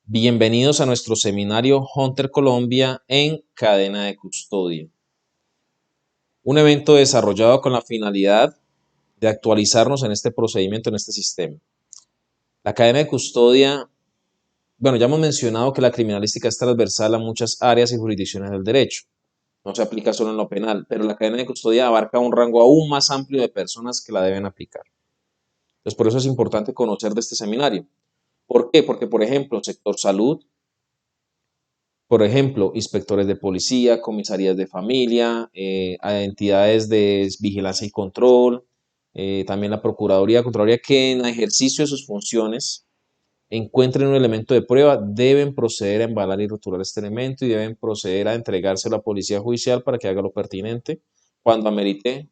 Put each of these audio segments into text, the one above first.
Bienvenidos a nuestro seminario Hunter Colombia en cadena de custodia. Un evento desarrollado con la finalidad de actualizarnos en este procedimiento, en este sistema. La cadena de custodia, ya hemos mencionado que la criminalística es transversal a muchas áreas y jurisdicciones del derecho. No se aplica solo en lo penal, pero la cadena de custodia abarca un rango aún más amplio de personas que la deben aplicar. Entonces, por eso es importante conocer de este seminario. ¿Por qué? Porque, por ejemplo, el sector salud, por ejemplo, inspectores de policía, comisarías de familia, a entidades de vigilancia y control, también la Contraloría que en ejercicio de sus funciones encuentren un elemento de prueba, deben proceder a embalar y rotular este elemento y deben proceder a entregárselo a la policía judicial para que haga lo pertinente cuando amerite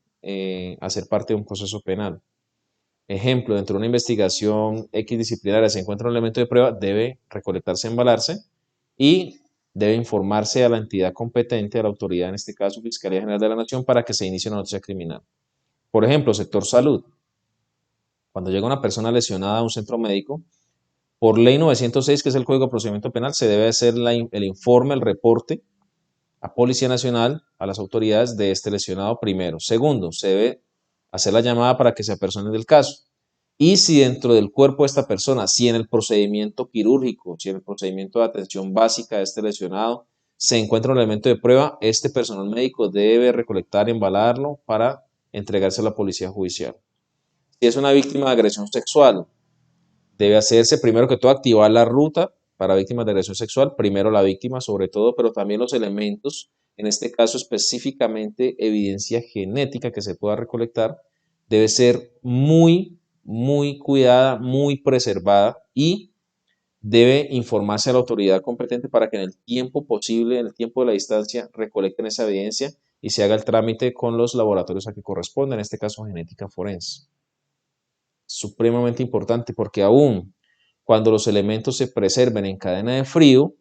hacer parte de un proceso penal. Ejemplo, dentro de una investigación X disciplinaria se encuentra un elemento de prueba, debe recolectarse, embalarse y debe informarse a la entidad competente, a la autoridad, en este caso Fiscalía General de la Nación, para que se inicie una noticia criminal. Por ejemplo, sector salud. Cuando llega una persona lesionada a un centro médico, por ley 906, que es el Código de Procedimiento Penal, se debe hacer el informe, el reporte a Policía Nacional, a las autoridades de este lesionado primero. Segundo, se debe hacer la llamada para que se apersone del caso. Y si dentro del cuerpo de esta persona, si en el procedimiento quirúrgico, si en el procedimiento de atención básica de este lesionado, se encuentra un elemento de prueba, este personal médico debe recolectar y embalarlo para entregarse a la policía judicial. Si es una víctima de agresión sexual, debe hacerse primero que todo activar la ruta para víctimas de agresión sexual, primero la víctima sobre todo, pero también los elementos, en este caso específicamente evidencia genética que se pueda recolectar, debe ser muy cuidada, muy preservada y debe informarse a la autoridad competente para que en el tiempo posible, en el tiempo de la distancia, recolecten esa evidencia y se haga el trámite con los laboratorios a que corresponde, en este caso genética forense. Supremamente importante porque aún cuando los elementos se preserven en cadena de frío,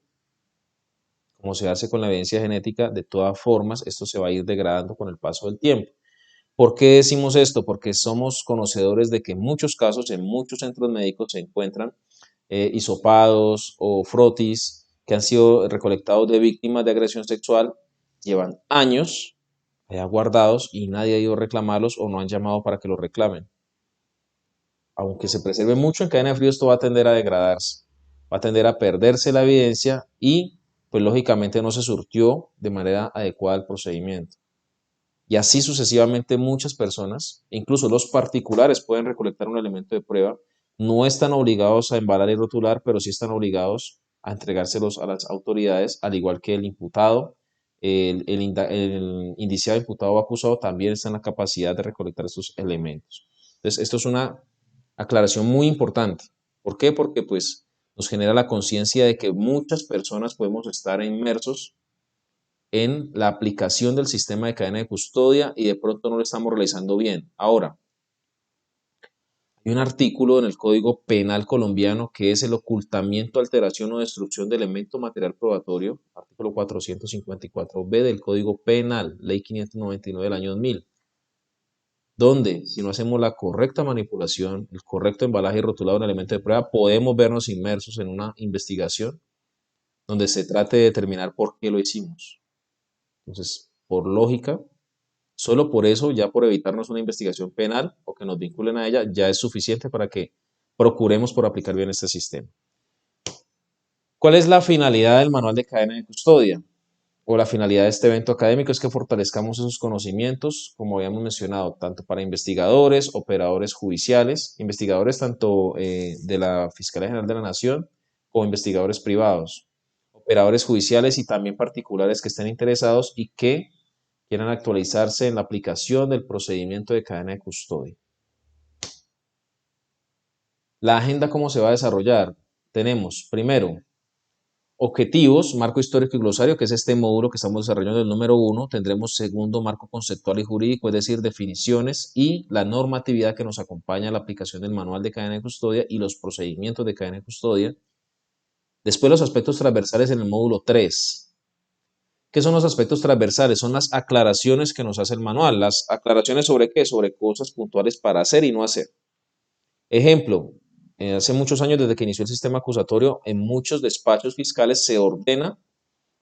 como se hace con la evidencia genética, de todas formas esto se va a ir degradando con el paso del tiempo. ¿Por qué decimos esto? Porque somos conocedores de que en muchos casos, en muchos centros médicos se encuentran hisopados o frotis que han sido recolectados de víctimas de agresión sexual, llevan años allá guardados y nadie ha ido a reclamarlos o no han llamado para que los reclamen. Aunque se preserve mucho en cadena de frío, esto va a tender a degradarse, va a tender a perderse la evidencia y pues lógicamente no se surtió de manera adecuada el procedimiento. Y así sucesivamente muchas personas, incluso los particulares, pueden recolectar un elemento de prueba. No están obligados a embalar y rotular, pero sí están obligados a entregárselos a las autoridades, al igual que el imputado, el indiciado, imputado o acusado también está en la capacidad de recolectar estos elementos. Entonces, esto es una aclaración muy importante. ¿Por qué? Porque pues nos genera la conciencia de que muchas personas podemos estar inmersos en la aplicación del sistema de cadena de custodia y de pronto no lo estamos realizando bien. Ahora, hay un artículo en el Código Penal colombiano que es el ocultamiento, alteración o destrucción de elemento material probatorio, artículo 454b del Código Penal, ley 599 del año 2000, donde si no hacemos la correcta manipulación, el correcto embalaje y rotulado de un elemento de prueba, podemos vernos inmersos en una investigación donde se trate de determinar por qué lo hicimos. Entonces, por lógica, solo por eso, ya por evitarnos una investigación penal o que nos vinculen a ella, ya es suficiente para que procuremos por aplicar bien este sistema. ¿Cuál es la finalidad del manual de cadena de custodia? O la finalidad de este evento académico es que fortalezcamos esos conocimientos, como habíamos mencionado, tanto para investigadores, operadores judiciales, investigadores tanto de la Fiscalía General de la Nación como investigadores privados, operadores judiciales y también particulares que estén interesados y que quieran actualizarse en la aplicación del procedimiento de cadena de custodia. La agenda, ¿cómo se va a desarrollar? Tenemos, primero, objetivos, marco histórico y glosario, que es este módulo que estamos desarrollando, el número 1. Tendremos segundo, marco conceptual y jurídico, es decir, definiciones y la normatividad que nos acompaña a la aplicación del manual de cadena de custodia y los procedimientos de cadena de custodia. Después, los aspectos transversales en el módulo 3. ¿Qué son los aspectos transversales? Son las aclaraciones que nos hace el manual. ¿Las aclaraciones sobre qué? Sobre cosas puntuales para hacer y no hacer. Ejemplo, hace muchos años, desde que inició el sistema acusatorio, en muchos despachos fiscales se ordena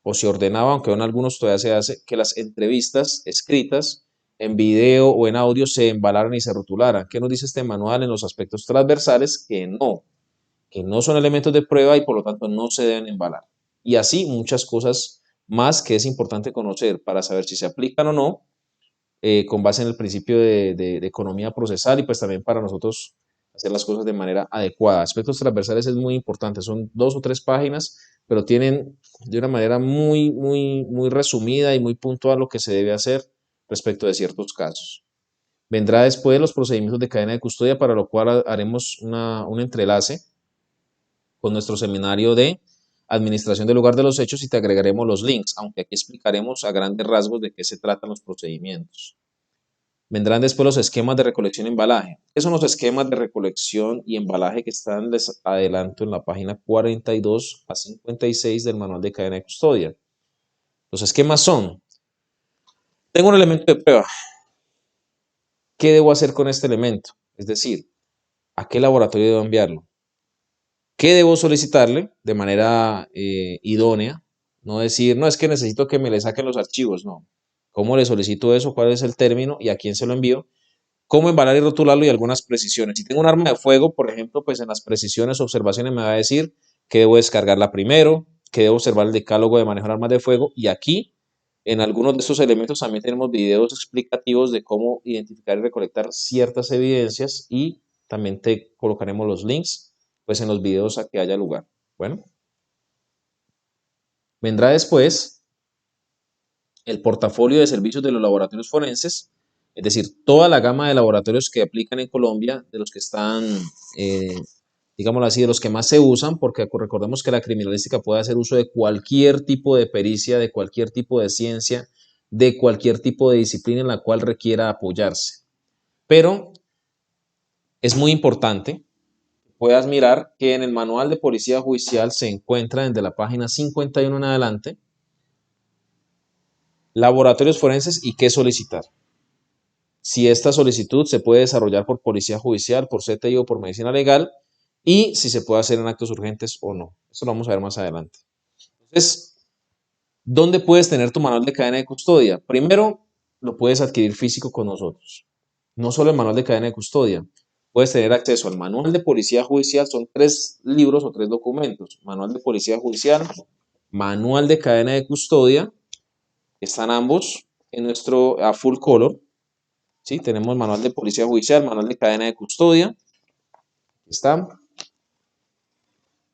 o se ordenaba, aunque en algunos todavía se hace, que las entrevistas escritas en video o en audio se embalaran y se rotularan. ¿Qué nos dice este manual en los aspectos transversales? Que no son elementos de prueba y por lo tanto no se deben embalar. Y así muchas cosas más que es importante conocer para saber si se aplican o no, con base en el principio de economía procesal y pues también para nosotros hacer las cosas de manera adecuada. Aspectos transversales es muy importante, son 2 o 3 páginas, pero tienen de una manera muy resumida y muy puntual lo que se debe hacer respecto de ciertos casos. Vendrá después los procedimientos de cadena de custodia, para lo cual haremos un entrelace con nuestro seminario de administración del lugar de los hechos y te agregaremos los links, aunque aquí explicaremos a grandes rasgos de qué se tratan los procedimientos. Vendrán después los esquemas de recolección y embalaje. ¿Qué son los esquemas de recolección y embalaje que están, les adelanto, en la página 42 a 56 del manual de cadena de custodia? Los esquemas son: tengo un elemento de prueba. ¿Qué debo hacer con este elemento? Es decir, ¿a qué laboratorio debo enviarlo? ¿Qué debo solicitarle de manera idónea? No decir, no, es que necesito que me le saquen los archivos, no. ¿Cómo le solicito eso? ¿Cuál es el término? ¿Y a quién se lo envío? ¿Cómo embalar y rotularlo? Y algunas precisiones. Si tengo un arma de fuego, por ejemplo, pues en las precisiones o observaciones me va a decir que debo descargarla primero, que debo observar el decálogo de manejo de armas de fuego. Y aquí, en algunos de estos elementos, también tenemos videos explicativos de cómo identificar y recolectar ciertas evidencias, y también te colocaremos los links pues en los videos a que haya lugar. Bueno, vendrá después el portafolio de servicios de los laboratorios forenses, es decir, toda la gama de laboratorios que aplican en Colombia, de los que están, digámoslo así, de los que más se usan, porque recordemos que la criminalística puede hacer uso de cualquier tipo de pericia, de cualquier tipo de ciencia, de cualquier tipo de disciplina en la cual requiera apoyarse. Pero es muy importante que puedas mirar que en el manual de policía judicial se encuentra desde la página 51 en adelante laboratorios forenses y qué solicitar. Si esta solicitud se puede desarrollar por policía judicial, por CTI o por medicina legal, y si se puede hacer en actos urgentes o no. Eso lo vamos a ver más adelante. Entonces, ¿dónde puedes tener tu manual de cadena de custodia? Primero, lo puedes adquirir físico con nosotros. No solo el manual de cadena de custodia. Puedes tener acceso al manual de policía judicial, son 3 libros o 3 documentos. Manual de policía judicial, manual de cadena de custodia, están ambos en nuestro a full color. ¿Sí? Tenemos manual de policía judicial, manual de cadena de custodia, está,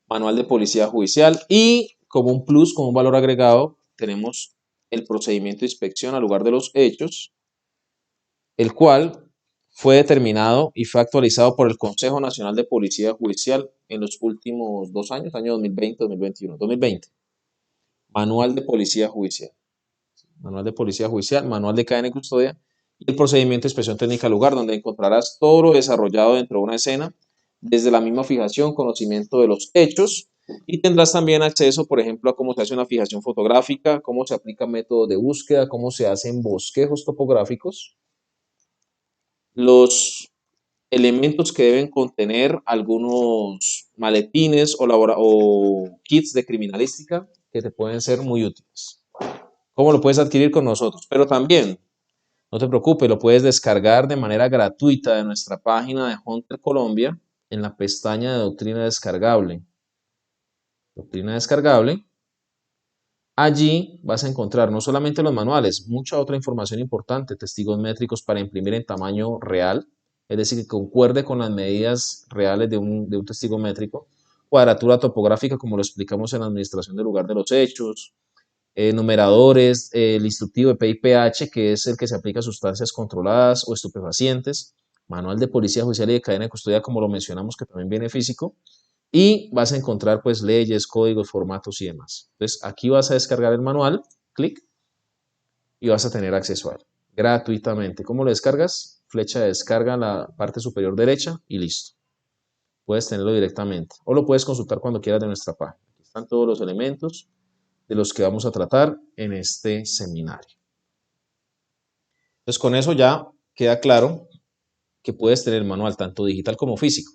manual de policía judicial, y como un plus, como un valor agregado, tenemos el procedimiento de inspección al lugar de los hechos, el cual fue determinado y fue actualizado por el Consejo Nacional de Policía Judicial en los últimos 2 años, año 2020-2021. 2020. Manual de Policía Judicial. Manual de Policía Judicial, manual de cadena de custodia y el procedimiento de inspección técnica al lugar, donde encontrarás todo lo desarrollado dentro de una escena, desde la misma fijación, conocimiento de los hechos, y tendrás también acceso, por ejemplo, a cómo se hace una fijación fotográfica, cómo se aplica método de búsqueda, cómo se hacen bosquejos topográficos, los elementos que deben contener algunos maletines o kits de criminalística que te pueden ser muy útiles. ¿Cómo lo puedes adquirir con nosotros? Pero también, no te preocupes, lo puedes descargar de manera gratuita de nuestra página de Hunter Colombia en la pestaña de doctrina descargable. Doctrina descargable. Allí vas a encontrar no solamente los manuales, mucha otra información importante, testigos métricos para imprimir en tamaño real, es decir, que concuerde con las medidas reales de un testigo métrico, cuadratura topográfica, como lo explicamos en la administración del lugar de los hechos, numeradores, el instructivo de PIPH, que es el que se aplica a sustancias controladas o estupefacientes, manual de policía judicial y de cadena de custodia, como lo mencionamos, que también viene físico, y vas a encontrar pues leyes, códigos, formatos y demás. Entonces aquí vas a descargar el manual, clic, y vas a tener acceso a él gratuitamente. ¿Cómo lo descargas? Flecha de descarga en la parte superior derecha y listo. Puedes tenerlo directamente o lo puedes consultar cuando quieras de nuestra página. Aquí están todos los elementos de los que vamos a tratar en este seminario. Entonces con eso ya queda claro que puedes tener el manual tanto digital como físico.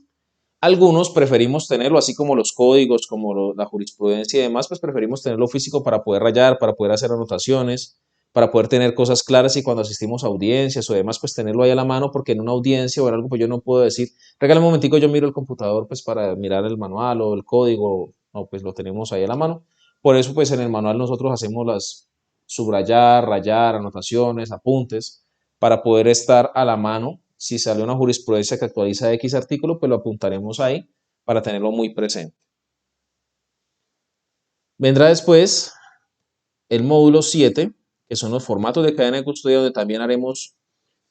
Algunos preferimos tenerlo, así como los códigos, como la jurisprudencia y demás, pues preferimos tenerlo físico para poder rayar, para poder hacer anotaciones, para poder tener cosas claras y cuando asistimos a audiencias o demás, pues tenerlo ahí a la mano, porque en una audiencia o en algo, pues yo no puedo decir, regálame un momentico, yo miro el computador, pues para mirar el manual o el código, no, pues lo tenemos ahí a la mano. Por eso, pues en el manual nosotros hacemos las subrayar, rayar, anotaciones, apuntes, para poder estar a la mano. Si sale una jurisprudencia que actualiza X artículo, pues lo apuntaremos ahí para tenerlo muy presente. Vendrá después el módulo 7, que son los formatos de cadena de custodia, donde también haremos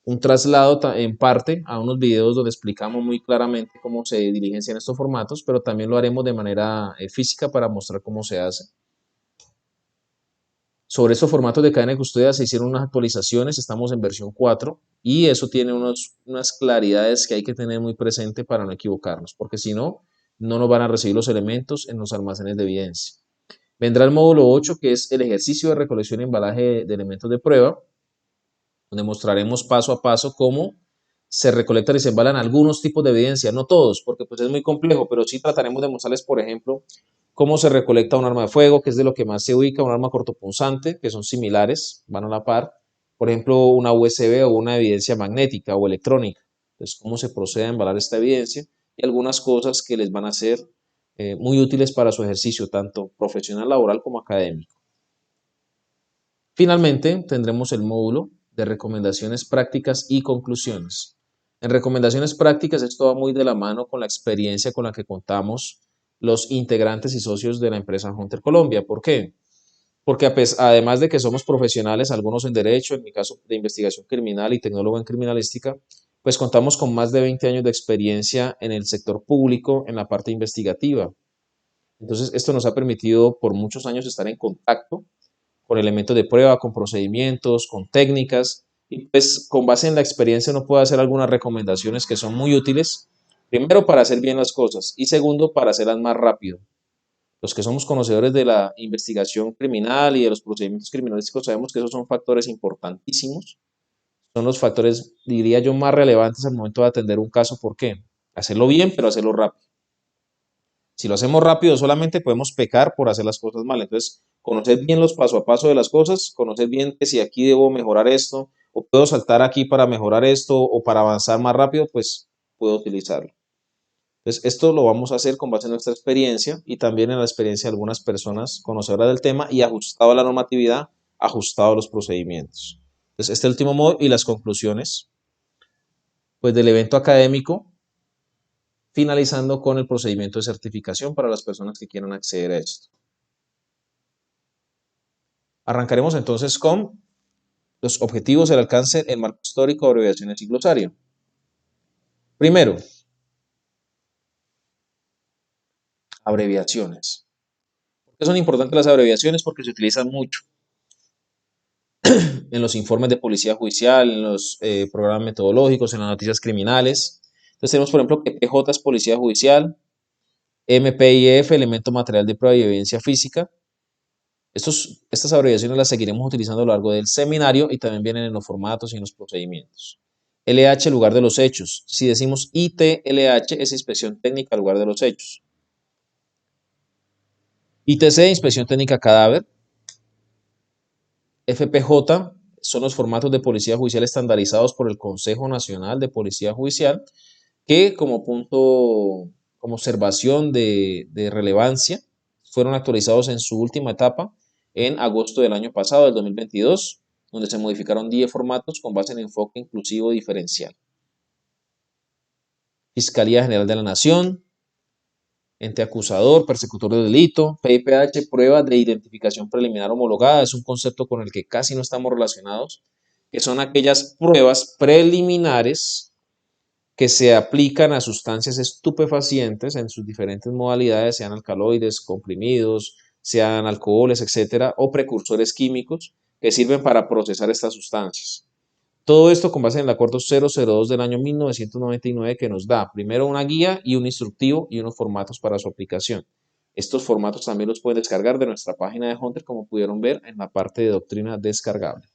un traslado en parte a unos videos donde explicamos muy claramente cómo se diligencian estos formatos, pero también lo haremos de manera física para mostrar cómo se hace. Sobre estos formatos de cadena de custodia se hicieron unas actualizaciones, estamos en versión 4 y eso tiene unas claridades que hay que tener muy presente para no equivocarnos, porque si no, no nos van a recibir los elementos en los almacenes de evidencia. Vendrá el módulo 8, que es el ejercicio de recolección y embalaje de elementos de prueba, donde mostraremos paso a paso cómo se recolectan y se embalan algunos tipos de evidencia, no todos, porque pues es muy complejo, pero sí trataremos de mostrarles, por ejemplo, cómo se recolecta un arma de fuego, que es de lo que más se ubica, un arma cortopunzante, que son similares, van a la par, por ejemplo, una USB o una evidencia magnética o electrónica. Entonces, cómo se procede a embalar esta evidencia y algunas cosas que les van a ser muy útiles para su ejercicio, tanto profesional, laboral como académico. Finalmente, tendremos el módulo de recomendaciones prácticas y conclusiones. En recomendaciones prácticas, esto va muy de la mano con la experiencia con la que contamos los integrantes y socios de la empresa Hunter Colombia. ¿Por qué? Porque además de que somos profesionales, algunos en derecho, en mi caso de investigación criminal y tecnólogo en criminalística, pues contamos con más de 20 años de experiencia en el sector público, en la parte investigativa. Entonces, esto nos ha permitido por muchos años estar en contacto con elementos de prueba, con procedimientos, con técnicas, y pues con base en la experiencia uno puede hacer algunas recomendaciones que son muy útiles, primero para hacer bien las cosas y segundo para hacerlas más rápido. Los que somos conocedores de la investigación criminal y de los procedimientos criminalísticos sabemos que esos son factores importantísimos, son los factores, diría yo, más relevantes al momento de atender un caso. ¿Por qué? Hacerlo bien, pero hacerlo rápido. Si lo hacemos rápido, solamente podemos pecar por hacer las cosas mal. Entonces, conocer bien los paso a paso de las cosas, conocer bien que si aquí debo mejorar esto, o puedo saltar aquí para mejorar esto, o para avanzar más rápido, pues puedo utilizarlo. Entonces, esto lo vamos a hacer con base en nuestra experiencia y también en la experiencia de algunas personas conocedoras del tema y ajustado a la normatividad, ajustado a los procedimientos. Entonces, este último modo y las conclusiones, pues del evento académico, finalizando con el procedimiento de certificación para las personas que quieran acceder a esto. Arrancaremos entonces con los objetivos, el alcance, el marco histórico, abreviaciones y glosario. Primero, abreviaciones. ¿Por qué son importantes las abreviaciones? Porque se utilizan mucho en los informes de policía judicial, en los programas metodológicos, en las noticias criminales. Entonces tenemos, por ejemplo, que PJ es policía judicial, MPIF, elemento material de prueba y evidencia física. Estas abreviaciones las seguiremos utilizando a lo largo del seminario y también vienen en los formatos y en los procedimientos. LH, lugar de los hechos. Si decimos ITLH, es inspección técnica, lugar de los hechos. ITC, inspección técnica cadáver. FPJ, son los formatos de policía judicial estandarizados por el Consejo Nacional de Policía Judicial, que como punto, como observación de relevancia, fueron actualizados en su última etapa en agosto del año pasado, del 2022, donde se modificaron 10 formatos con base en enfoque inclusivo diferencial. Fiscalía General de la Nación, ente acusador, persecutor de delito, PIPH, prueba de identificación preliminar homologada, es un concepto con el que casi no estamos relacionados, que son aquellas pruebas preliminares que se aplican a sustancias estupefacientes en sus diferentes modalidades, sean alcaloides, comprimidos, sean alcoholes, etcétera, o precursores químicos que sirven para procesar estas sustancias. Todo esto con base en el acuerdo 002 del año 1999 que nos da primero una guía y un instructivo y unos formatos para su aplicación. Estos formatos también los pueden descargar de nuestra página de Hunter, como pudieron ver en la parte de doctrina descargable.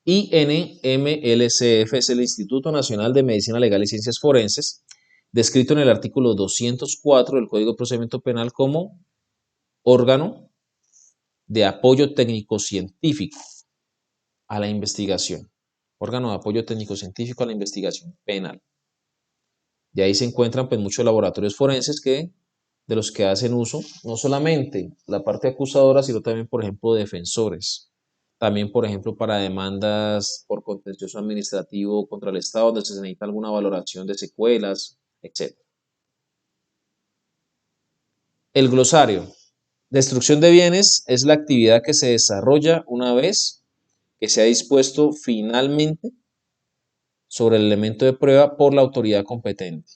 INMLCF es el Instituto Nacional de Medicina Legal y Ciencias Forenses, descrito en el artículo 204 del Código de Procedimiento Penal como órgano de apoyo técnico-científico a la investigación. Órgano de apoyo técnico-científico a la investigación penal. De ahí se encuentran pues muchos laboratorios forenses de los que hacen uso no solamente la parte acusadora, sino también, por ejemplo, defensores. También, por ejemplo, para demandas por contencioso administrativo contra el Estado, donde se necesita alguna valoración de secuelas, etc. El glosario. Destrucción de bienes es la actividad que se desarrolla una vez que se ha dispuesto finalmente sobre el elemento de prueba por la autoridad competente.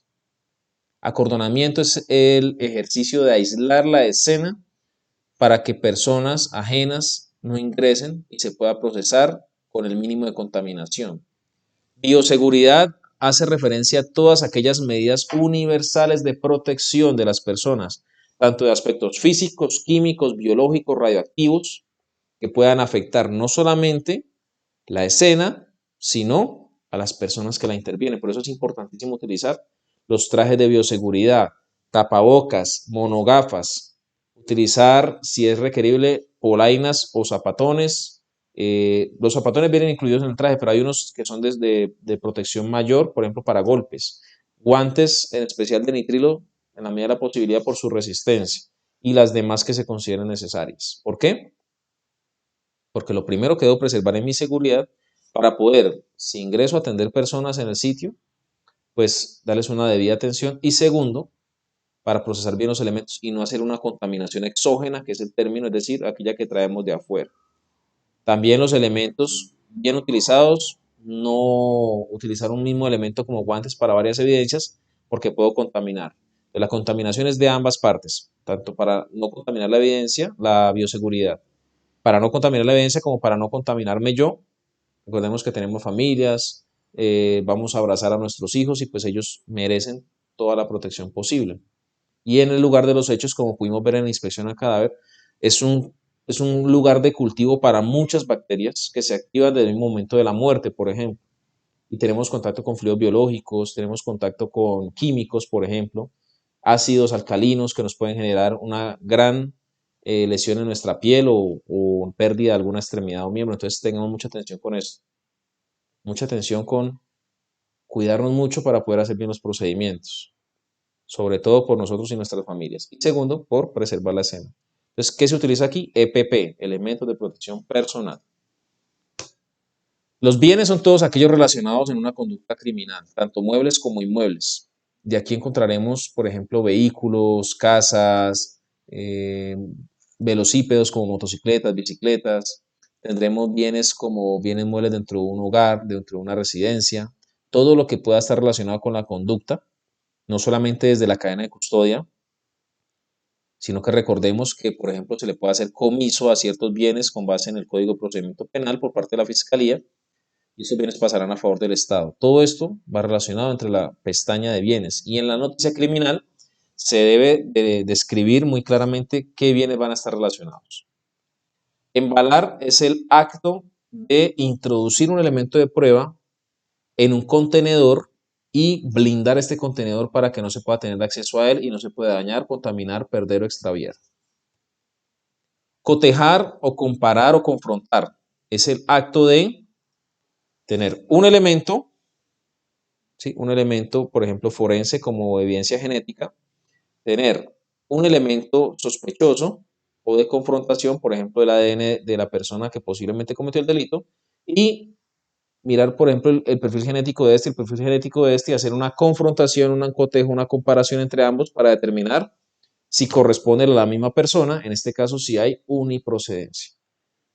Acordonamiento es el ejercicio de aislar la escena para que personas ajenas no ingresen y se pueda procesar con el mínimo de contaminación. Bioseguridad hace referencia a todas aquellas medidas universales de protección de las personas, tanto de aspectos físicos, químicos, biológicos, radioactivos, que puedan afectar no solamente la escena, sino a las personas que la intervienen. Por eso es importantísimo utilizar los trajes de bioseguridad, tapabocas, monogafas, utilizar, si es requerible, polainas o zapatones. Los zapatones vienen incluidos en el traje, pero hay unos que son de protección mayor, por ejemplo, para golpes. Guantes, en especial de nitrilo, en la medida de la posibilidad por su resistencia. Y las demás que se consideren necesarias. ¿Por qué? Porque lo primero que debo preservar es mi seguridad para poder, si ingreso a atender personas en el sitio, pues darles una debida atención. Y segundo, para procesar bien los elementos y no hacer una contaminación exógena, que es el término, es decir, aquella que traemos de afuera. También los elementos bien utilizados, no utilizar un mismo elemento como guantes para varias evidencias, porque puedo contaminar. La contaminación es de ambas partes, tanto para no contaminar la evidencia, la bioseguridad, para no contaminar la evidencia como para no contaminarme yo. Recordemos que tenemos familias, vamos a abrazar a nuestros hijos y pues ellos merecen toda la protección posible. Y en el lugar de los hechos, como pudimos ver en la inspección al cadáver, es un, es un lugar de cultivo para muchas bacterias que se activan desde el momento de la muerte, por ejemplo. Y tenemos contacto con fluidos biológicos, tenemos contacto con químicos, por ejemplo, ácidos alcalinos que nos pueden generar una gran lesión en nuestra piel o pérdida de alguna extremidad o miembro. Entonces tengamos mucha atención con eso. Mucha atención con cuidarnos mucho para poder hacer bien los procedimientos, sobre todo por nosotros y nuestras familias. Y segundo, por preservar la escena. Entonces, ¿qué se utiliza aquí? EPP, elementos de protección personal. Los bienes son todos aquellos relacionados en una conducta criminal, tanto muebles como inmuebles. De aquí encontraremos, por ejemplo, vehículos, casas, velocípedos como motocicletas, bicicletas. Tendremos bienes como bienes muebles dentro de un hogar, dentro de una residencia. Todo lo que pueda estar relacionado con la conducta, no solamente desde la cadena de custodia, sino que recordemos que, por ejemplo, se le puede hacer comiso a ciertos bienes con base en el Código de Procedimiento Penal por parte de la Fiscalía y esos bienes pasarán a favor del Estado. Todo esto va relacionado entre la pestaña de bienes y en la noticia criminal se debe de describir muy claramente qué bienes van a estar relacionados. Embalar es el acto de introducir un elemento de prueba en un contenedor y blindar este contenedor para que no se pueda tener acceso a él y no se pueda dañar, contaminar, perder o extraviar. Cotejar o comparar o confrontar es el acto de tener un elemento, ¿sí? Un elemento, por ejemplo, forense como evidencia genética, tener un elemento sospechoso o de confrontación, por ejemplo, el ADN de la persona que posiblemente cometió el delito, y mirar, por ejemplo, el perfil genético de este, el perfil genético de este, y hacer una confrontación, un cotejo, una comparación entre ambos para determinar si corresponde a la misma persona, en este caso si hay uniprocedencia.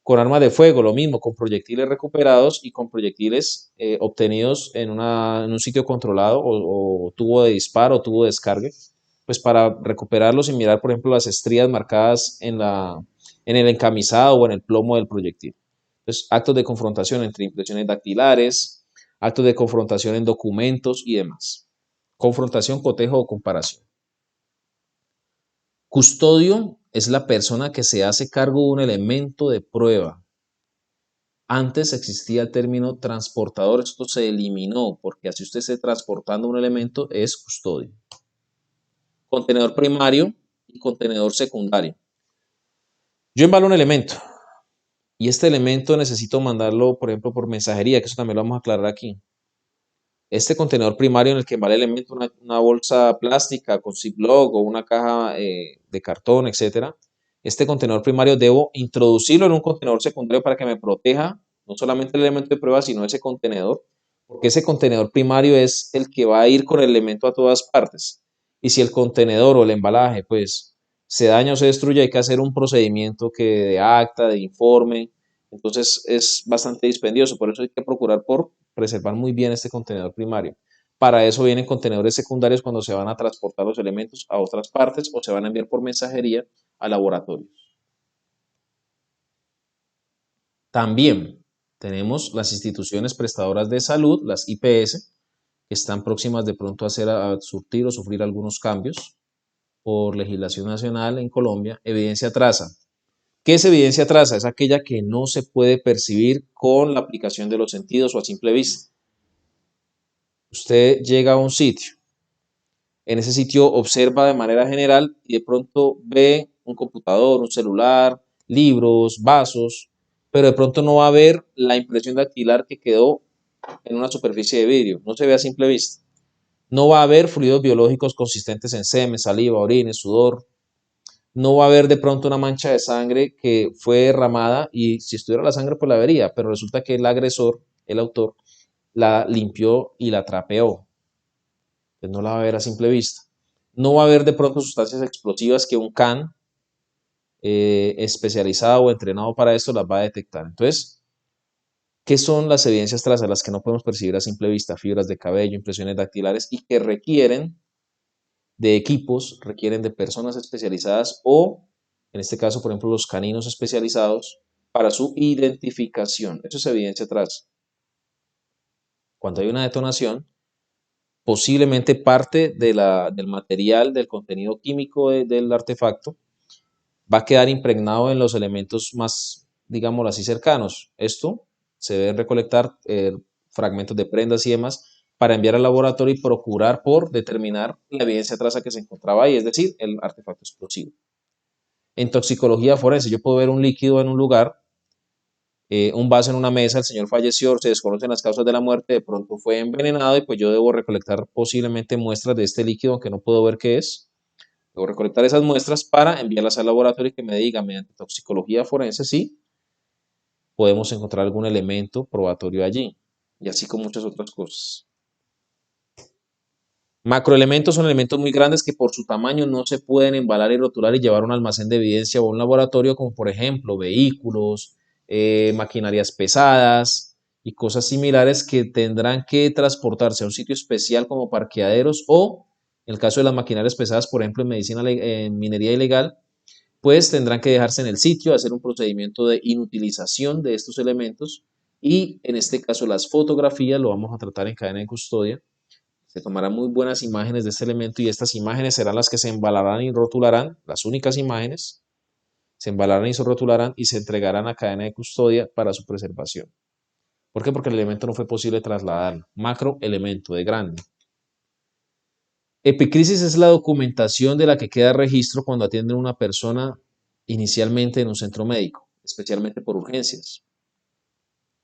Con armas de fuego, lo mismo, con proyectiles recuperados y con proyectiles obtenidos en un sitio controlado o tubo de disparo o tubo de descargue, pues para recuperarlos y mirar, por ejemplo, las estrías marcadas en el encamisado o en el plomo del proyectil. Entonces, actos de confrontación entre impresiones dactilares, actos de confrontación en documentos y demás. Confrontación, cotejo o comparación. Custodio es la persona que se hace cargo de un elemento de prueba. Antes existía el término transportador, esto se eliminó porque así usted esté transportando un elemento es custodio. Contenedor primario y contenedor secundario. Yo embalo un elemento y este elemento necesito mandarlo, por ejemplo, por mensajería, que eso también lo vamos a aclarar aquí. Este contenedor primario en el que embala el elemento, una bolsa plástica con Ziploc o una caja de cartón, etcétera. Este contenedor primario debo introducirlo en un contenedor secundario para que me proteja no solamente el elemento de prueba, sino ese contenedor, porque ese contenedor primario es el que va a ir con el elemento a todas partes. Y si el contenedor o el embalaje, pues, se daña o se destruye, hay que hacer un procedimiento que de acta, de informe. Entonces es bastante dispendioso, por eso hay que procurar por preservar muy bien este contenedor primario. Para eso vienen contenedores secundarios cuando se van a transportar los elementos a otras partes o se van a enviar por mensajería a laboratorios. También tenemos las instituciones prestadoras de salud, las IPS, que están próximas de pronto a surtir o sufrir algunos cambios por legislación nacional en Colombia. Evidencia traza. ¿Qué es evidencia traza? Es aquella que no se puede percibir con la aplicación de los sentidos o a simple vista. Usted llega a un sitio, en ese sitio observa de manera general y de pronto ve un computador, un celular, libros, vasos, pero de pronto no va a ver la impresión dactilar que quedó en una superficie de vidrio, no se ve a simple vista. No va a haber fluidos biológicos consistentes en semen, saliva, orines, sudor. No va a haber de pronto una mancha de sangre que fue derramada y si estuviera la sangre pues la vería, pero resulta que el agresor, el autor, la limpió y la trapeó. Pues no la va a ver a simple vista. No va a haber de pronto sustancias explosivas que un CAN especializado o entrenado para esto las va a detectar. Entonces, ¿qué son las evidencias trazas? Las que no podemos percibir a simple vista, fibras de cabello, impresiones dactilares y que requieren de equipos, requieren de personas especializadas o, en este caso, por ejemplo, los caninos especializados para su identificación. Eso es evidencia traza. Cuando hay una detonación, posiblemente parte del material, del contenido químico del artefacto, va a quedar impregnado en los elementos más, digámoslo así, cercanos. Esto se debe recolectar fragmentos de prendas y demás para enviar al laboratorio y procurar por determinar la evidencia traza que se encontraba ahí, es decir, el artefacto explosivo. En toxicología forense, yo puedo ver un líquido en un lugar, un vaso en una mesa, el señor falleció, se desconocen las causas de la muerte, de pronto fue envenenado y pues yo debo recolectar posiblemente muestras de este líquido, aunque no puedo ver qué es. Debo recolectar esas muestras para enviarlas al laboratorio y que me diga mediante toxicología forense si podemos encontrar algún elemento probatorio allí. Y así con muchas otras cosas. Macroelementos son elementos muy grandes que por su tamaño no se pueden embalar y rotular y llevar a un almacén de evidencia o a un laboratorio, como por ejemplo vehículos, maquinarias pesadas y cosas similares que tendrán que transportarse a un sitio especial como parqueaderos o, en el caso de las maquinarias pesadas, por ejemplo en minería ilegal, pues tendrán que dejarse en el sitio, hacer un procedimiento de inutilización de estos elementos y en este caso las fotografías lo vamos a tratar en cadena de custodia. Se tomarán muy buenas imágenes de este elemento y estas imágenes serán las que se embalarán y rotularán, las únicas imágenes, se embalarán y se rotularán y se entregarán a cadena de custodia para su preservación. ¿Por qué? Porque el elemento no fue posible trasladarlo. Macro elemento de grande. Epicrisis es la documentación de la que queda registro cuando atienden a una persona inicialmente en un centro médico, especialmente por urgencias.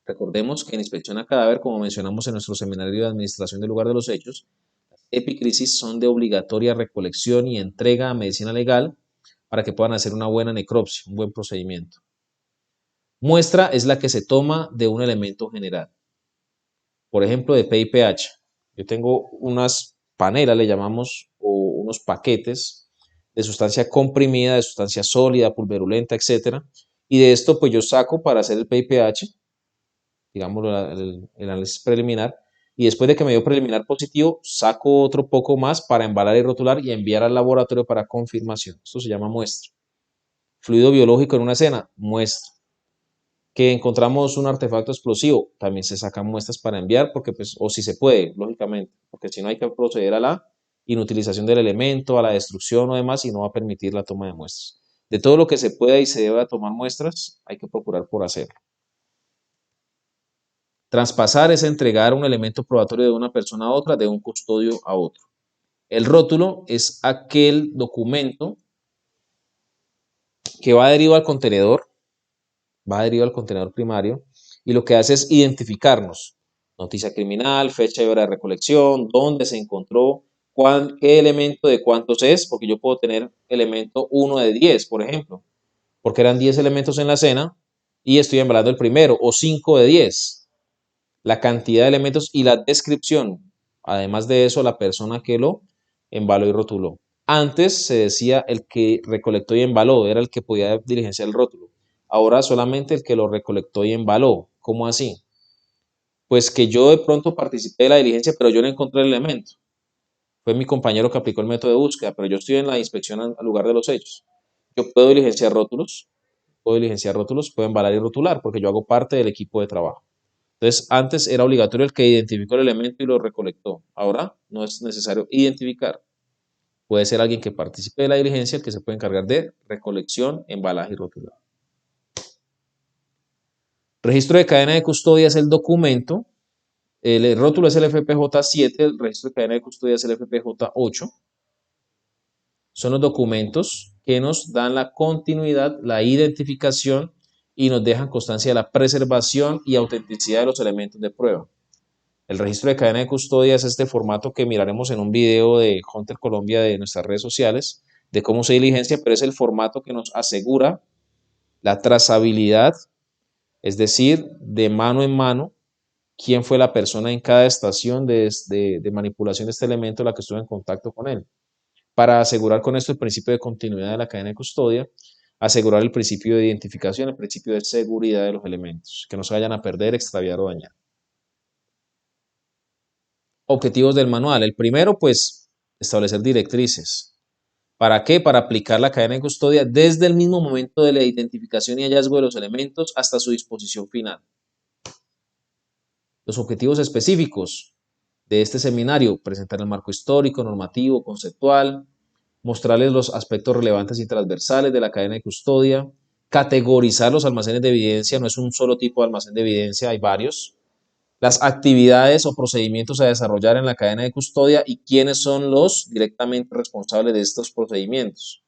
Recordemos que en inspección a cadáver, como mencionamos en nuestro seminario de administración del lugar de los hechos, las epicrisis son de obligatoria recolección y entrega a medicina legal para que puedan hacer una buena necropsia, un buen procedimiento. Muestra es la que se toma de un elemento general, por ejemplo, de PIPH. Yo tengo unas panelas, le llamamos, o unos paquetes de sustancia comprimida, de sustancia sólida, pulverulenta, etcétera. Y de esto, pues yo saco para hacer el PIPH, digamos, el análisis preliminar. Y después de que me dio preliminar positivo, saco otro poco más para embalar y rotular y enviar al laboratorio para confirmación. Esto se llama muestra. Fluido biológico en una escena, muestra. Que encontramos un artefacto explosivo, también se sacan muestras para enviar, porque pues, o si se puede, lógicamente, porque si no hay que proceder a la inutilización del elemento, a la destrucción o demás, y no va a permitir la toma de muestras. De todo lo que se pueda y se deba tomar muestras, hay que procurar por hacerlo. Traspasar es entregar un elemento probatorio de una persona a otra, de un custodio a otro. El rótulo es aquel documento que va adherido al contenedor primario y lo que hace es identificarnos. Noticia criminal, fecha y hora de recolección, dónde se encontró, qué elemento de cuántos es, porque yo puedo tener elemento 1 de 10, por ejemplo, porque eran 10 elementos en la cena y estoy embalando el primero, o 5 de 10. La cantidad de elementos y la descripción. Además de eso, la persona que lo embaló y rotuló. Antes se decía el que recolectó y embaló, era el que podía diligenciar el rótulo. Ahora solamente el que lo recolectó y embaló. ¿Cómo así? Pues que yo de pronto participé de la diligencia, pero yo no encontré el elemento. Fue mi compañero que aplicó el método de búsqueda, pero yo estoy en la inspección al lugar de los hechos. Yo puedo diligenciar rótulos, puedo embalar y rotular, porque yo hago parte del equipo de trabajo. Entonces, antes era obligatorio el que identificó el elemento y lo recolectó. Ahora no es necesario identificar. Puede ser alguien que participe de la diligencia el que se puede encargar de recolección, embalaje y rotulado. Registro de cadena de custodia es el documento. El rótulo es el FPJ7, el registro de cadena de custodia es el FPJ8. Son los documentos que nos dan la continuidad, la identificación y nos dejan constancia de la preservación y autenticidad de los elementos de prueba. El registro de cadena de custodia es este formato que miraremos en un video de Hunter Colombia de nuestras redes sociales, de cómo se diligencia, pero es el formato que nos asegura la trazabilidad, es decir, de mano en mano, quién fue la persona en cada estación de manipulación de este elemento la que estuvo en contacto con él. Para asegurar con esto el principio de continuidad de la cadena de custodia, asegurar el principio de identificación, el principio de seguridad de los elementos, que no se vayan a perder, extraviar o dañar. Objetivos del manual. El primero, pues, establecer directrices. ¿Para qué? Para aplicar la cadena de custodia desde el mismo momento de la identificación y hallazgo de los elementos hasta su disposición final. Los objetivos específicos de este seminario: presentar el marco histórico, normativo, conceptual, mostrarles los aspectos relevantes y transversales de la cadena de custodia, categorizar los almacenes de evidencia, no es un solo tipo de almacén de evidencia, hay varios, las actividades o procedimientos a desarrollar en la cadena de custodia y quiénes son los directamente responsables de estos procedimientos.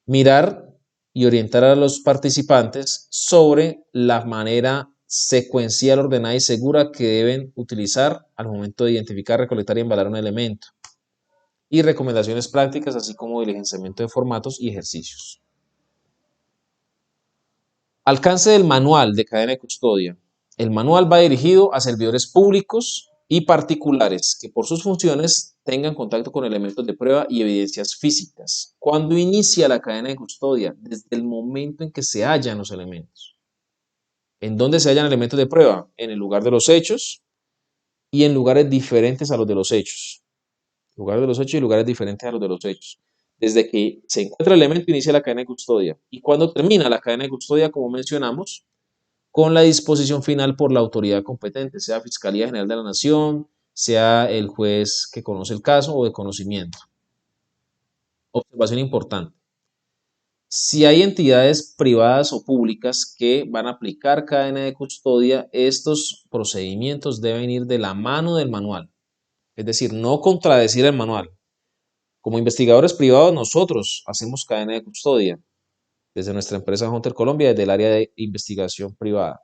Mirar y orientar a los participantes sobre la manera secuencial, ordenada y segura que deben utilizar al momento de identificar, recolectar y embalar un elemento. Y recomendaciones prácticas, así como diligenciamiento de formatos y ejercicios. Alcance del manual de cadena de custodia. El manual va dirigido a servidores públicos y particulares que por sus funciones tengan contacto con elementos de prueba y evidencias físicas. ¿Cuándo inicia la cadena de custodia? Desde el momento en que se hallan los elementos. ¿En dónde se hallan elementos de prueba? En el lugar de los hechos y en lugares diferentes a los de los hechos. Lugares de los hechos y lugares diferentes a los de los hechos. Desde que se encuentra el elemento inicia la cadena de custodia. ¿Y cuándo termina la cadena de custodia? Como mencionamos, con la disposición final por la autoridad competente, sea Fiscalía General de la Nación, sea el juez que conoce el caso o de conocimiento. Observación importante. Si hay entidades privadas o públicas que van a aplicar cadena de custodia, estos procedimientos deben ir de la mano del manual. Es decir, no contradecir el manual. Como investigadores privados, nosotros hacemos cadena de custodia desde nuestra empresa Hunter Colombia, desde el área de investigación privada.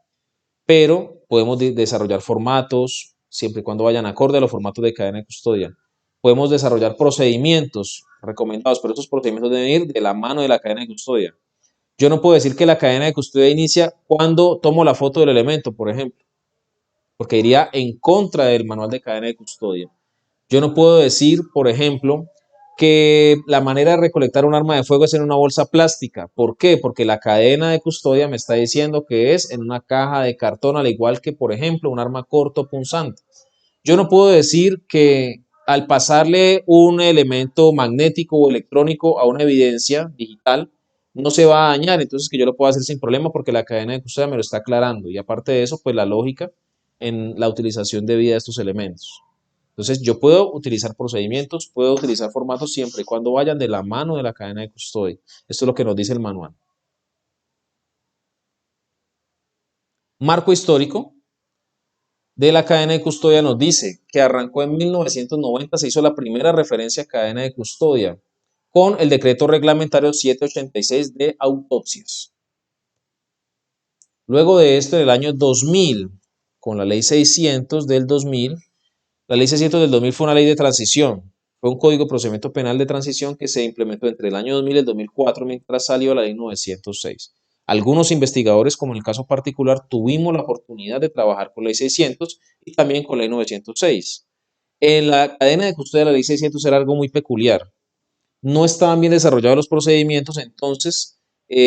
Pero podemos desarrollar formatos, siempre y cuando vayan acorde a los formatos de cadena de custodia. Podemos desarrollar procedimientos recomendados, pero estos procedimientos deben ir de la mano de la cadena de custodia. Yo no puedo decir que la cadena de custodia inicia cuando tomo la foto del elemento, por ejemplo, porque iría en contra del manual de cadena de custodia. Yo no puedo decir, por ejemplo, que la manera de recolectar un arma de fuego es en una bolsa plástica. ¿Por qué? Porque la cadena de custodia me está diciendo que es en una caja de cartón, al igual que, por ejemplo, un arma corto punzante. Yo no puedo decir que al pasarle un elemento magnético o electrónico a una evidencia digital no se va a dañar, entonces que yo lo puedo hacer sin problema porque la cadena de custodia me lo está aclarando. Y aparte de eso, pues la lógica en la utilización debida de estos elementos. Entonces, yo puedo utilizar procedimientos, puedo utilizar formatos siempre y cuando vayan de la mano de la cadena de custodia. Esto es lo que nos dice el manual. Marco histórico. de la cadena de custodia nos dice que arrancó en 1990, se hizo la primera referencia a cadena de custodia con el decreto reglamentario 786 de autopsias. Luego de esto, en el año 2000, con la ley 600 del 2000, la ley 600 del 2000 fue una ley de transición, fue un código de procedimiento penal de transición que se implementó entre el año 2000 y el 2004 mientras salió la ley 906. Algunos investigadores, como en el caso particular, tuvimos la oportunidad de trabajar con la ley 600 y también con la ley 906. En la cadena de custodia de la ley 600 era algo muy peculiar. No estaban bien desarrollados los procedimientos, entonces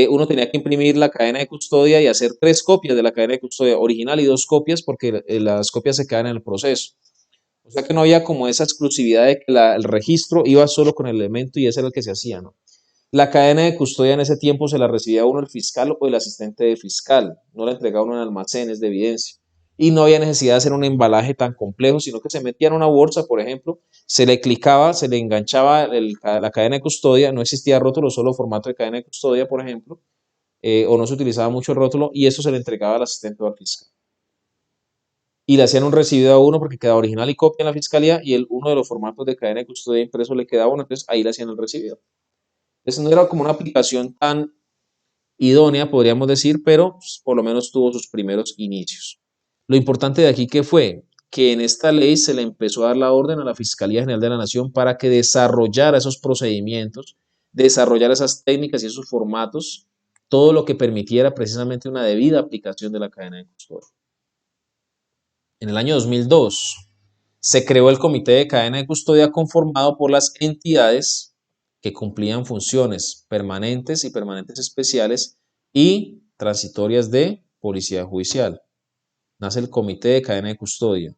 uno tenía que imprimir la cadena de custodia y hacer 3 copias de la cadena de custodia original y 2 copias porque las copias se quedan en el proceso. O sea que no había como esa exclusividad de que el registro iba solo con el elemento y ese era el que se hacía, ¿no? La cadena de custodia en ese tiempo se la recibía uno el fiscal o el asistente de fiscal, no la entregaba uno en almacenes de evidencia. Y no había necesidad de hacer un embalaje tan complejo, sino que se metía en una bolsa, por ejemplo, se le clicaba, se le enganchaba la cadena de custodia, no existía rótulo, solo formato de cadena de custodia, por ejemplo, o no se utilizaba mucho el rótulo, y eso se le entregaba al asistente o al fiscal. Y le hacían un recibido a uno porque quedaba original y copia en la fiscalía, y uno de los formatos de cadena de custodia impreso le quedaba a uno, entonces ahí le hacían el recibido. Entonces no era como una aplicación tan idónea, podríamos decir, pero pues, por lo menos tuvo sus primeros inicios. Lo importante de aquí que fue que en esta ley se le empezó a dar la orden a la Fiscalía General de la Nación para que desarrollara esos procedimientos, desarrollara esas técnicas y esos formatos, todo lo que permitiera precisamente una debida aplicación de la cadena de custodia. En el año 2002 se creó el Comité de Cadena de Custodia conformado por las entidades que cumplían funciones permanentes y permanentes especiales y transitorias de policía judicial. Nace el Comité de Cadena de Custodia.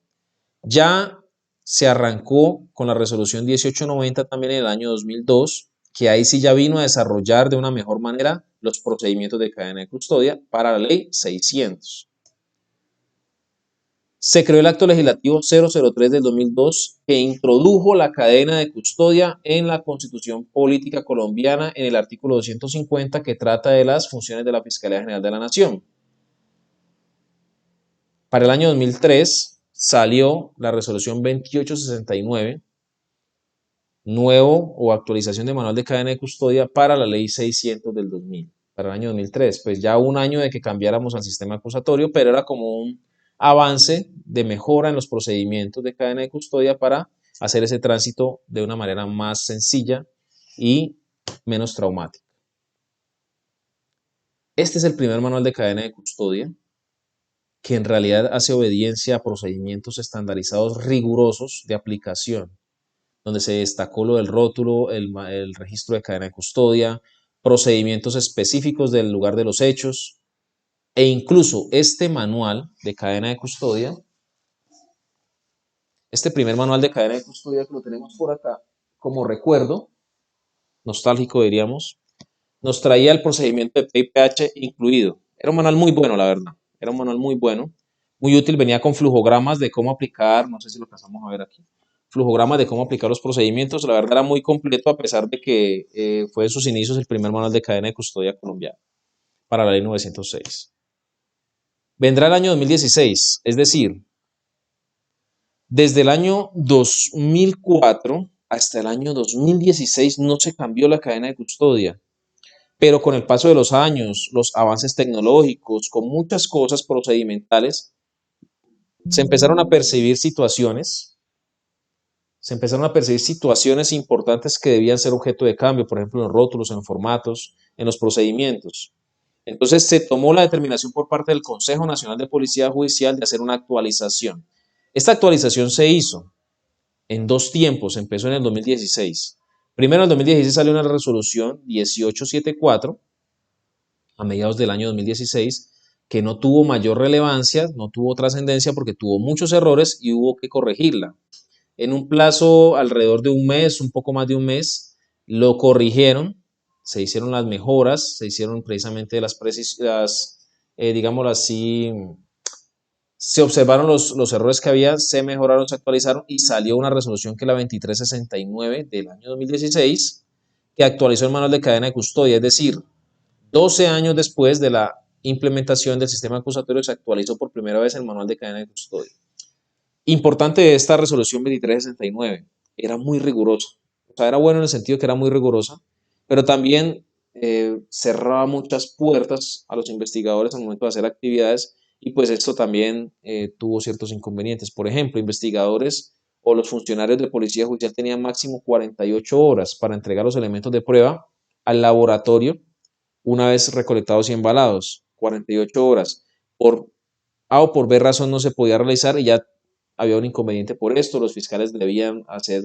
Ya se arrancó con la resolución 1890 también en el año 2002, que ahí sí ya vino a desarrollar de una mejor manera los procedimientos de cadena de custodia para la ley 600. Se creó el acto legislativo 003 del 2002 que introdujo la cadena de custodia en la Constitución Política Colombiana en el artículo 250 que trata de las funciones de la Fiscalía General de la Nación. Para el año 2003 salió la resolución 2869, nuevo o actualización de manual de cadena de custodia para la ley 600 del 2000, para el año 2003. Pues ya un año de que cambiáramos al sistema acusatorio, pero era como un avance de mejora en los procedimientos de cadena de custodia para hacer ese tránsito de una manera más sencilla y menos traumática. Este es el primer manual de cadena de custodia que en realidad hace obediencia a procedimientos estandarizados rigurosos de aplicación, donde se destacó lo del rótulo, el registro de cadena de custodia, procedimientos específicos del lugar de los hechos, e incluso este manual de cadena de custodia, este primer manual de cadena de custodia que lo tenemos por acá, como recuerdo, nostálgico diríamos, nos traía el procedimiento de PIPH incluido. Era un manual muy bueno, la verdad. Era un manual muy bueno, muy útil. Venía con flujogramas de cómo aplicar, no sé si lo pasamos a ver aquí, flujogramas de cómo aplicar los procedimientos. La verdad era muy completo a pesar de que fue en sus inicios el primer manual de cadena de custodia colombiana para la ley 906. Vendrá el año 2016, es decir, desde el año 2004 hasta el año 2016 no se cambió la cadena de custodia. Pero con el paso de los años, los avances tecnológicos, con muchas cosas procedimentales, se empezaron a percibir situaciones importantes que debían ser objeto de cambio, por ejemplo, en los rótulos, en los formatos, en los procedimientos. Entonces se tomó la determinación por parte del Consejo Nacional de Policía Judicial de hacer una actualización. Esta actualización se hizo en 2 tiempos, empezó en el 2016. Primero en el 2016 salió una resolución 1874 a mediados del año 2016, que no tuvo mayor relevancia, no tuvo trascendencia porque tuvo muchos errores y hubo que corregirla. En un plazo alrededor de un mes, un poco más de un mes, lo corrigieron, se hicieron las mejoras, se hicieron precisamente digámoslo así, se observaron los errores que había, se mejoraron, se actualizaron y salió una resolución que es la 2369 del año 2016, que actualizó el manual de cadena de custodia, es decir, 12 años después de la implementación del sistema acusatorio se actualizó por primera vez el manual de cadena de custodia. Importante de esta resolución 2369, era muy rigurosa. O sea, era bueno en el sentido que era muy rigurosa, pero también cerraba muchas puertas a los investigadores al momento de hacer actividades y pues esto también tuvo ciertos inconvenientes. Por ejemplo, investigadores o los funcionarios de policía judicial tenían máximo 48 horas para entregar los elementos de prueba al laboratorio una vez recolectados y embalados. 48 horas. Por A o por B razón no se podía realizar y ya había un inconveniente por esto. Los fiscales debían hacer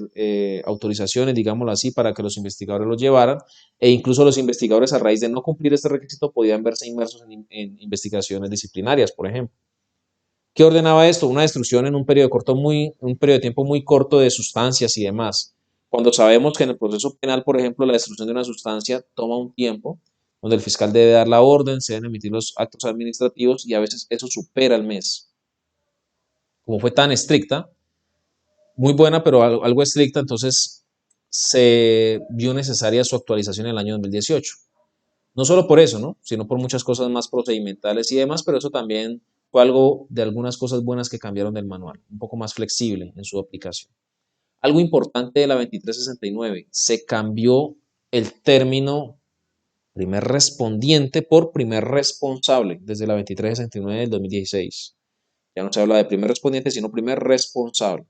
autorizaciones, digámoslo así, para que los investigadores los llevaran e incluso los investigadores a raíz de no cumplir este requisito podían verse inmersos en investigaciones disciplinarias, por ejemplo. ¿Qué ordenaba esto? Una destrucción en un periodo de tiempo muy corto de sustancias y demás. Cuando sabemos que en el proceso penal, por ejemplo, la destrucción de una sustancia toma un tiempo, donde el fiscal debe dar la orden, se deben emitir los actos administrativos y a veces eso supera el mes. Como fue tan estricta, muy buena, pero algo estricta, entonces se vio necesaria su actualización en el año 2018. No solo por eso, ¿no? Sino por muchas cosas más procedimentales y demás, pero eso también fue algo de algunas cosas buenas que cambiaron del manual, un poco más flexible en su aplicación. Algo importante de la 2369, se cambió el término primer respondiente por primer responsable desde la 2369 del 2016. Ya no se habla de primer respondiente, sino primer responsable.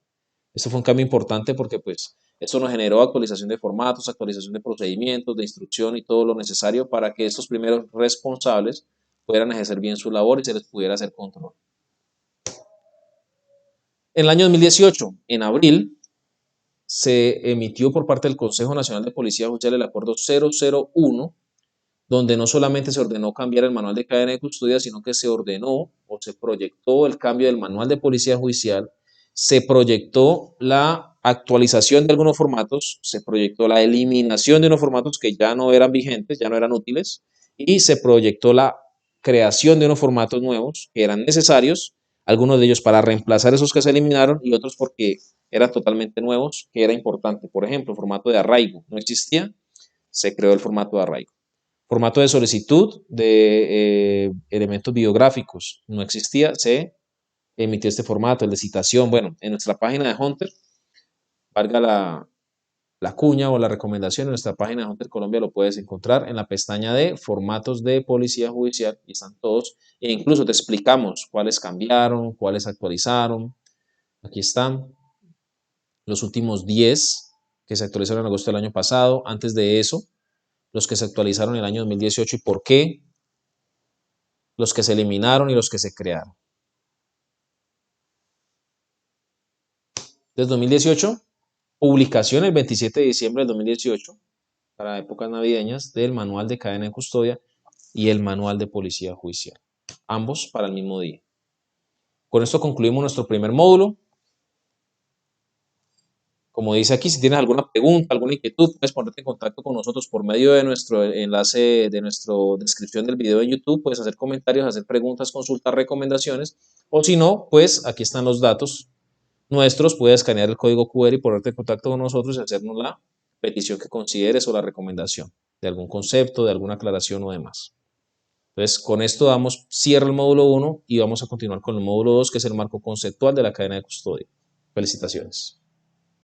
Esto fue un cambio importante porque pues esto nos generó actualización de formatos, actualización de procedimientos, de instrucción y todo lo necesario para que estos primeros responsables pudieran ejercer bien su labor y se les pudiera hacer control. En el año 2018, en abril, se emitió por parte del Consejo Nacional de Policía Judicial el Acuerdo 001, donde no solamente se ordenó cambiar el manual de cadena de custodia, sino que se ordenó o se proyectó el cambio del manual de policía judicial, se proyectó la actualización de algunos formatos, se proyectó la eliminación de unos formatos que ya no eran vigentes, ya no eran útiles, y se proyectó la creación de unos formatos nuevos que eran necesarios, algunos de ellos para reemplazar esos que se eliminaron y otros porque eran totalmente nuevos, que era importante. Por ejemplo, el formato de arraigo no existía, se creó el formato de arraigo. Formato de solicitud de elementos biográficos no existía, se emitió este formato, el de citación. Bueno, en nuestra página de Hunter, valga la cuña o la recomendación, en nuestra página de Hunter Colombia lo puedes encontrar en la pestaña de formatos de policía judicial y están todos. E incluso te explicamos cuáles cambiaron, cuáles actualizaron. Aquí están los últimos 10 que se actualizaron en agosto del año pasado. Antes de eso, los que se actualizaron en el año 2018 y por qué, los que se eliminaron y los que se crearon. Desde 2018, publicación el 27 de diciembre del 2018, para épocas navideñas, del manual de cadena de custodia y el manual de policía judicial, ambos para el mismo día. Con esto concluimos nuestro primer módulo. Como dice aquí, si tienes alguna pregunta, alguna inquietud, puedes ponerte en contacto con nosotros por medio de nuestro enlace, de nuestra descripción del video en YouTube. Puedes hacer comentarios, hacer preguntas, consultar recomendaciones. O si no, pues aquí están los datos nuestros. Puedes escanear el código QR y ponerte en contacto con nosotros y hacernos la petición que consideres o la recomendación de algún concepto, de alguna aclaración o demás. Entonces, con esto damos cierre al módulo 1 y vamos a continuar con el módulo 2, que es el marco conceptual de la cadena de custodia. Felicitaciones.